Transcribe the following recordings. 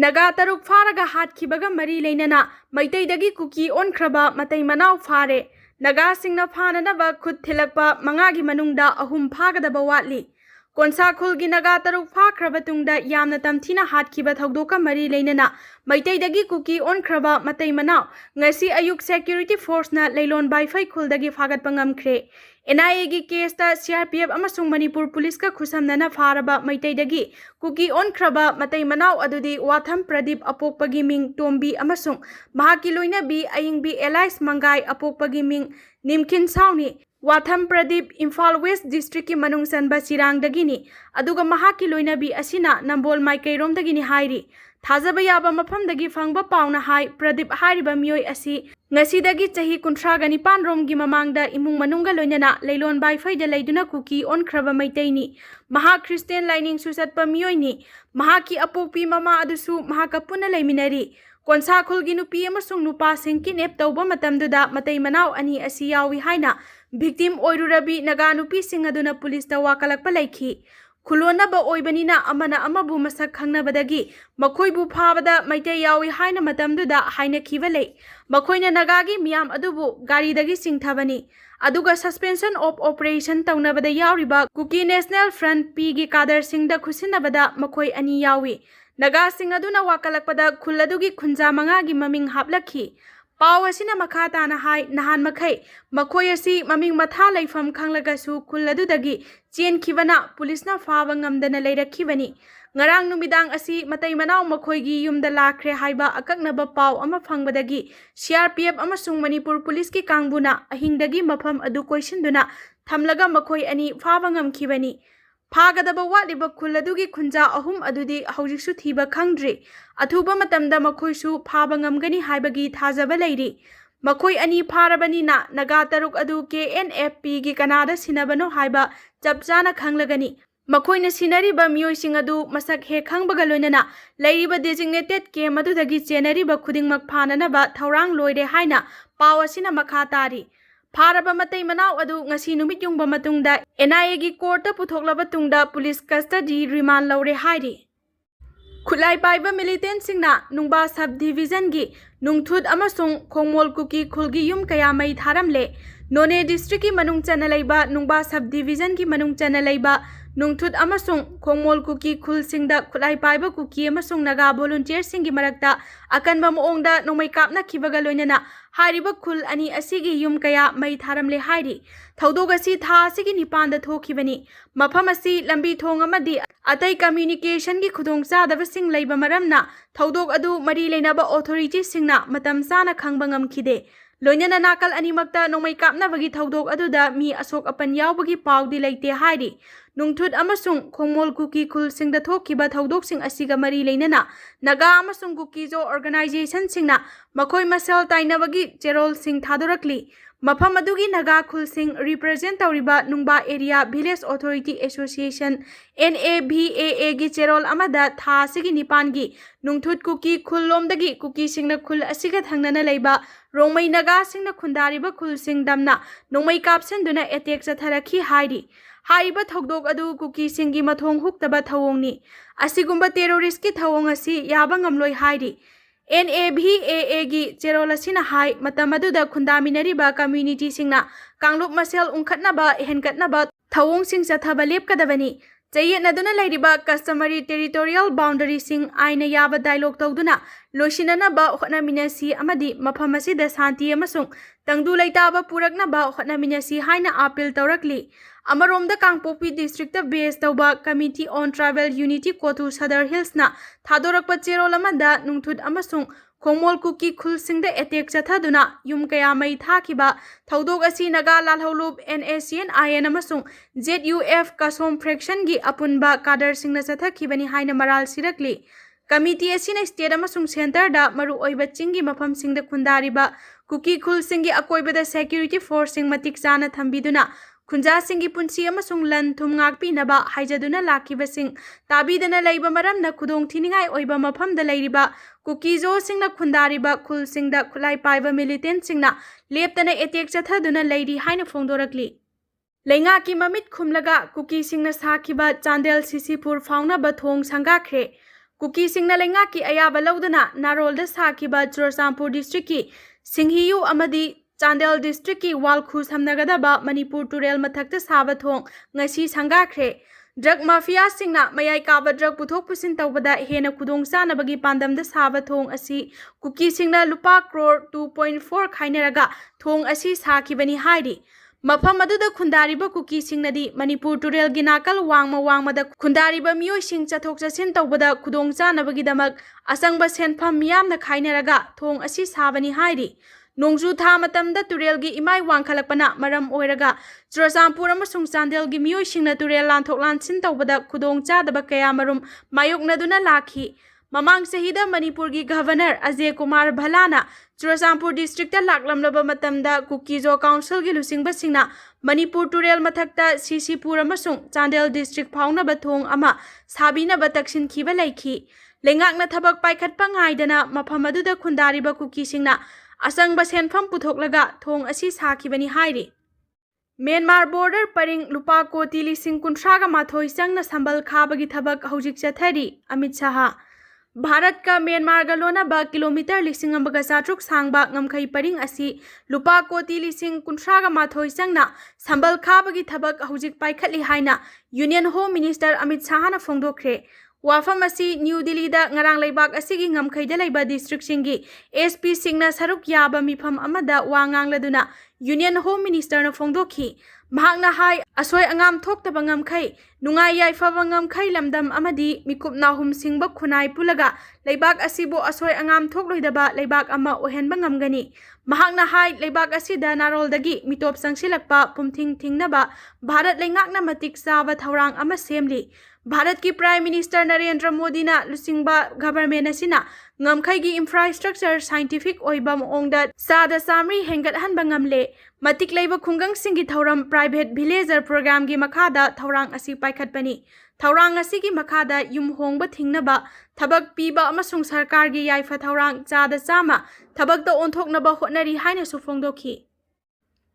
naga taruk faraga hatkibaga mari leinana maitaidagi kuki onkraba matai manau fare naga singna phananaba khut thilakpa mangagi manungda ahum phagadaba watli konsa khulgi naga taruk phakraba tungda yamna tamthina hatkiba thogdoka mari leinana maitaidagi kuki onkraba matai manau ngasi ayuk security force na leilon baifai khuldagi phagatpa ngamkhre NIA gi case ta CRPF amasung Manipur police ka khusamnana pharaba maitaidagi kuki onkraba matai manau adudi watham pradip apokpagi ming tombi amasung mahaki loina bi ayingbi Elias Mangai apokpagi ming nimkin sauni watham pradip Imphal West district ki manung sanba chirang dagini aduga mahaki loina bi asina nambol maikairom dagini hairi thajaba yaba mafam dagi fangba pauna hai pradip hariba mioi asi ngasidagi chahi 39 rom gi mamangda imung manungga loinana leilon bai faida leiduna kuki onkraba maitaini maha Christian lining susat pa mioi ni maha ki apokpi mama adusu maha kapuna leiminari konsa khulgi nupi amasung nupa sing kinep tawba matamduda matai manau ani asi yawi haina victim oirurabi naga nupi sing aduna police ta wakalakpa laikhi khulonaba oibanina amana amabu masak khangnabadagi makhoibu phabada maitai yawi haina matamduda haina khibalei makhoina nagagi miyam adubu gari dagi singthabani aduga suspension of operation taunabada yawriba kuki national front p gi kadar singda khusinabada makhoi ani yawi naga sing aduna wakalakpada khulladugi khunja manga gi maming haplakhi पाव असिना मखा ताना हाय नहान मखै मखोय असि ममिंग मथा लैफम खंगलगसु खुल्लदुदगी chain खिबना पुलिसना फाव ngamdana leirakhibani ngarang numidang asi matai manau makhoigi yumda lakre haiba akaknaba paw ama phangbadagi CRPF amasung Manipur police ki kangbuna ahingdagi mafam adu koisinduna thamlaga makhoi ani fawa ngamkhibani phagadaba watliba khulladugi khunja ahum adudi haujiksu thiba khangdri athuba matamda makhoisu phaba ngamgani haibagi thajaba leiri makhoi ani pharabani na naga taruk adu KNFP gi kanada sinabano haiba chapchana khanglagani makhoina sinariba mioising adu masak he khangbaga loinana leiriba designated ke madudagi chenariba khudingmak phananaba thaurang loire haina pawasina makha tari Pharaba matai manau adu ngasi numit yungba matungda NIA gi court puthoklaba tungda police custody remand laure hairi khulai paiba militant singna nungba sub division gi nungthud amasung khongmol kuki khulgi yum kaya mai tharamle None district ki manung chana leiba nungba sub division ki manung chana leiba nungthud amasung khongmol kuki khul singda khulai paiba kuki amasung naga volunteer singi marakta akanba moongda nomai kapna khibaga loinana hariba khul ani asigi yum kaya mai tharamle hairi thaudogasi tha asigi nipanda thokibani mafam asi lambi thong amadi atai communication gi khudong chadaba sing leiba maramna thaudog adu mari leinaba authority singna matam sana khangba ngamkhide loinana nakal animakta nomai kapna bagi thaudog aduda mi asok apan yawbagi pawdi leite hairi nungthud amasung khongmol kuki khul singda thokiba thaudog sing asiga mari leinana naga amasung kuki jo organization singna makhoi masal tainabagi cherol sing thadorakli mafam adugi naga khul sing represent tawriba nungba area village authority association NAVAA gi cherol amada tha sigi nipan gi nungthud kuki khul lomdagi kuki singna khul asiga thangnana leiba rongmai naga singna khundariba khul sing damna nongmai kapsenduna attack chatharakhi hairi haiba thogdok adu kuki singi mathong huktaba thawongni asigumba terrorist ki thawong asi yaba ngamloi hairi NAVAA gi cherolasina hai matamaduda khundaminariba community singna kanglup masel ungkhatnaba henkatnaba thawong sing chathaba lepkadabani chayetnaduna leiriba customary territorial boundary sing aina yaba dialogue tawduna loisinanaba hotnaminasi amadi mafam asida santi amasung tangdu leitaba puraknaba hotnaminasi haina appeal tawrakli Amaromda Kangpopi district based tawba committee on travel unity kotu Sadar Hills na thadorakpa cherolamada nungthud amasung khongmol kuki khul singda attack chathaduna yum kaya mai thakiba thaudog asi naga lalholub NACN IN amasung ZUF kasom fraction gi apunba kadar singna chathakibani haina maral sirakli committee asina state amasung center da maru oiba chingi mafam singda khundariba kuki khul singi akoibada security force sing matik chana thambiduna Khunja singi punsi amasung lan thum ngakpi naba haijaduna lakiba sing tabidana leiba maramna khudong thiningai oiba mafamda leiriba kukizo singna khundariba khul singda khulai paiba militant singna leptana attack chathaduna leiri haina phongdorakli Lenga ki mamit khumlaga kuki singna sakhiba Chandel Sisipur fauna ba thong sangakhre Kukising lengaki ayaba laudana narolda sakiba Churachandpur district ki Singhiyu amadi Chandel district ki Walkhu samnagadaba Manipur turel mathakta saba thong ngasi sangakhre. Drug mafia singna mayai kaba drug puthok pusin tawbada hena kudong sanabagi pandamda saba thong asi Kukisingna lupa crore 2.4 khainaraga thong asi sakibani hairi. Mafam aduda khundariba Kukisingnadi Manipur turel ginakal wangmada khundariba miyoi sing chathok chasin tawbada kudong chanabagi asangba senpham miyamna khainaraga thong asi sabani hairi. Nongju tha matamda turel gi imai wangkhalakpana maram oiraga Churachandpur amasung Chandel gi miyoi singna turel lanthok lansin tawbada kudong chadaba kaya marum mayoknaduna lakhi. Mamang sahida Manipur gi Governor Ajay Kumar Bhalana Churachandpur district laklamlaba matamda Kukizo Council gi lusingba singna Manipur turel mathakta Sisipur amasung Chandel district phaunaba thong ama sabinaba taksin khiba laikhi. Lengakna thabak paikhatpa ngaidana mafam aduda khundariba Kukisingna asangba senpham puthoklaga thong asi sakibani hairi. Myanmar border paring lupa koti lising kunthraga mathoi changna sambal khabagi thabak hojik chathari. Amit Shah Bharat ka Myanmar ga lonaba kilometer lising ambaga chatruk sangba ngamkhai paring asi lupa koti lising kunthraga mathoi changna sambal khabagi thabak hojik paikhatli haina Union Home Minister Amit Shah na phongdokhre. Wafam asi New Delhi da ngarang laibak asigi ngamkhai da laiba district singi SP singna saruk yaba mifam amada wangang laduna Union Home Minister na phongdokhi. Mahakna hai asoi angam thoktaba ngamkhai nungai yaifaba ngamkhai lamdam amadi mikupna hum singba khunai pulaga laibak asibo asoi angam thokloidaba laibak ama ohenba ngamgani. Mahakna hai laibak asida naroldagi mitop sangsilakpa pumthing thingnaba Bharat lengakna matik chaba thaurang ama semli. Bharat ki Prime Minister Narendra Modi na lusingba government asina ngamkhai gi infrastructure scientific oiba maongda sada samri hengat hanba ngamle. Matik leiba khungang singi thauram private villager program gi makhada thaurang asi paikhatpani. Thaurang asi gi makhada yum hongba thingnaba thabak piba amasung sarkar gi yaifa thaurang chada chama thabakta onthoknaba hotnari haina su phongdokhi.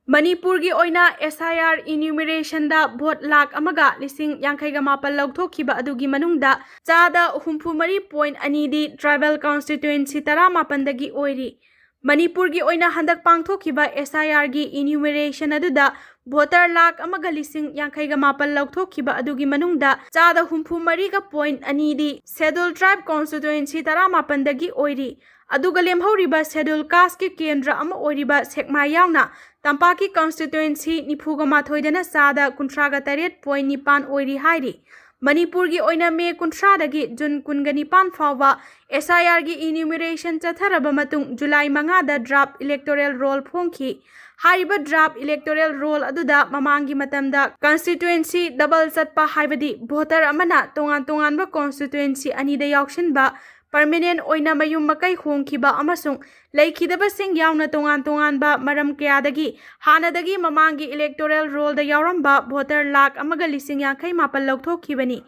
Manipur gi oina SIR enumeration da vote lakh amaga lising yankhaiga mapal lauthokiba adugi manungda chada 64.2 di tribal constituency tara mapandagi oiri. Manipur gi oina handak pangthokiba SIR gi enumeration aduda voter lakh amaga lising yankhaiga mapal lauthokiba adugi manungda chada 64.2 di scheduled tribe constituency tara mapandagi oiri. Aduga lemhoriba scheduled caste ki kendra ama oiriba sekma yauna Tampaki constituency nipuga mathoidana sada kuntraga 8.9 oiri hairi. Manipur gi oina me kuntradagi Jun kunganipan fawa SIR gi enumeration chatharaba matung July 5 da draft electoral roll phongki. Hariba draft electoral roll aduda mamangi matamda constituency double chatpa haibadi voter amana tongan ba constituency anida yauksinba permanent oina mayum makai khongkiba amasung leikidaba sing yauna tongan ba maram kayadagi hanadagi mamangi electoral roll da yauramba voter lakh amaga lising yankhai mapal lauthokhibani.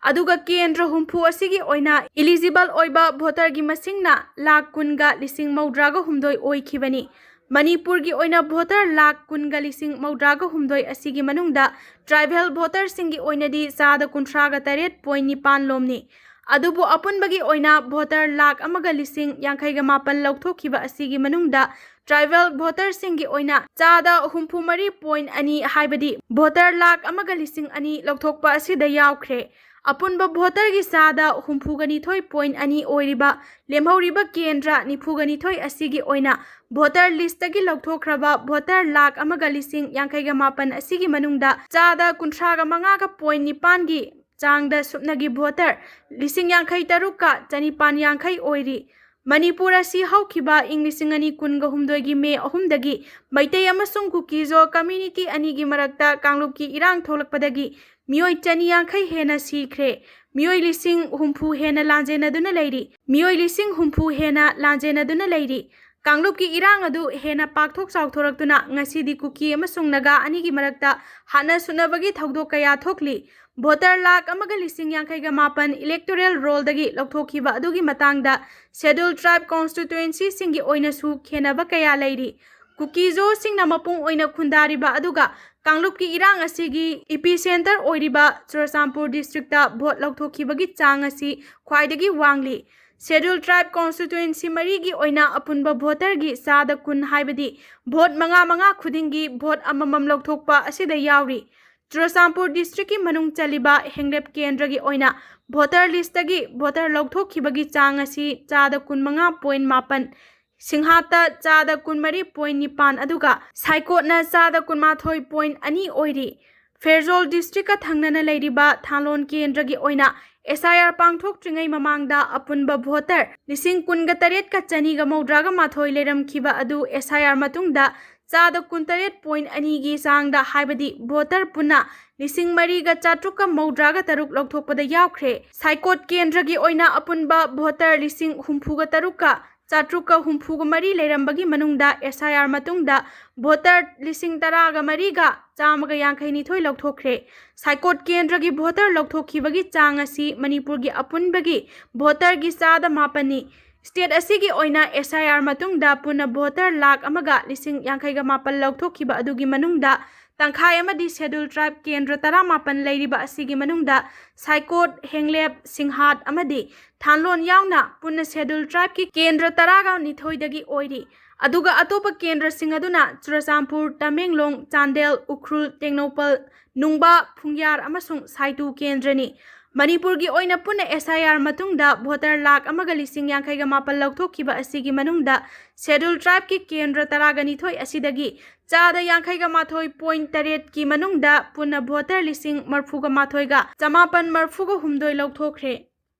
Aduga kendra humpu asigi oina eligible oiba voter gi masingna lakh kunga lising maudraga humdoi oikhibani. Manipur gi oina voter lakh kunga lising maudraga humdoi asigi manungda tribal voter singi oina di sada kuntraga 8.9 lomni. Adubu apunbagi oina voter lakh amaga lising yankhaiga mapal lauthokhiba asigi manungda tribal voter singi oina chada 64.2 haibadi voter lakh amaga lising ani lauthokpa asida yaukhre. Apunba voter gi sada 62.2 oiriba lemhoriba kendra 92 asigi oina voter list gi lauthokraba voter lakh amaga lising yankhaiga mapan asigi manungda chada 35.9 gi Changda supnagi voter lising yankhai taruka chanipan yankhai oiri. Manipur asi haukiba ing lising ani kunga humdoi me ahumdagi maitai amasung Kukizo community ani gi marakta kanglup ki irang tholakpadagi miyoi chani yankhai hena sikhre. Miyoi lising humpu hena lanjena duna leiri. Miyoi lising humpu hena lanjena duna leiri. Kanglup ki irang adu hena pakthok chauthoraktuna ngasidi Kuki amasung naga ani gi marakta hana sunabagi thaudok kaya thokli. Voter lakh amaga lising yankhaiga mapan electoral roll dagi lauthokhiba adugi matangda scheduled tribe constituency singi oina su chenaba kaya leiri. Kukizo singna mapung oina khundariba aduga कांगलुप की इरांग असिगी इपीसेंटर ओइरिबा Churachandpur district vote लौथोखिबगी चांग असी ख्वाइदगी वांगली schedule tribe constituency मरीगी ओइना अपुनबा voter की चादा कुन हाइबदी vote मंगा खुदिंगी vote अममम लौथोकपा असिदा यावरी Churachandpur district की मनुंग चलिबा हेंगलेप केंद्र की ओइना voter list की voter लौथोखिबगी चांग असी चादा कुन मंगा पॉइंट मापन सिंहाता चादा कुन मरी पॉइंट निपान अदुगा साइकोटना चादा कुन माथोई पॉइंट अनि ओइरी फेरजोल डिस्ट्रिक्ट का थंगना लेरिबा थालोन केंद्र की ओइना SIR पांगथोक्ट्रिंगै ममांगदा अपुनबा भोटर लिसिंग कुनगा तरेट का चनीगा मौद्रागा माथोई लेरमखिबा अदु SIR मतुंगदा चादा कुनतरेट पॉइंट अनीगी सांगदा हाइबदी भोटर पुना लिसिंग मरीगा चाट्रुका मौद्रागा तरुक लौथोकपदा यावख्रे साइकोट केंद्र की ओइना अपुनबा भोटर लिसिंग हुम्फुगा तरुका चाट्रुका हुम्फुगा मरी लेरमबगी मनुंगदा SIR मतुंगदा भोटर लिसिंग तरागा मरीगा चामगा यांखैनिथोई लौथोक्रे साइकोट केंद्र की भोटर लौथोखिबगी चांग असी मणिपुर की अपुनबगी भोटर की चादा मापनी स्टेट असिगी ओइना SIR मतुंगदा पुना भोटर लाख अमगा लिसिंग यांखैगा मापन लौथोखिबा अदुगी मनुंगदा तंखाय अमदी शेड्यूल ट्राइब केंद्र तरा मापन लेरिबा असिगी मनुंगदा साइकोट हेंगलेप सिंहाट अमदी थानलोन यावना पुना शेड्यूल ट्राइब की केंद्र तरागा निथोइदगी ओइरी अदुगा अतोपा केंद्र सिंह अदुना चुरचांदपुर तमेंगलोंग चांदेल उख्रुल टेक्नोपल नुंगबा फुंग्यार अमसुंग साइतु केंद्रनी मणिपुर की ओइना पुना SIR मतुंगदा भोटर लाख अमगा लिसिंग यांखैगा मापन लौथोखिबा असिगी मनुंगदा शेड्यूल ट्राइब की केंद्र तरागा निथोई असिदगी चादा यांखैगा माथोई पॉइंट तरेट की मनुंगदा पुना भोटर लिसिंग मरफुगा माथोइगा चमापन मरफुगा हुमदोई लौथोक्रे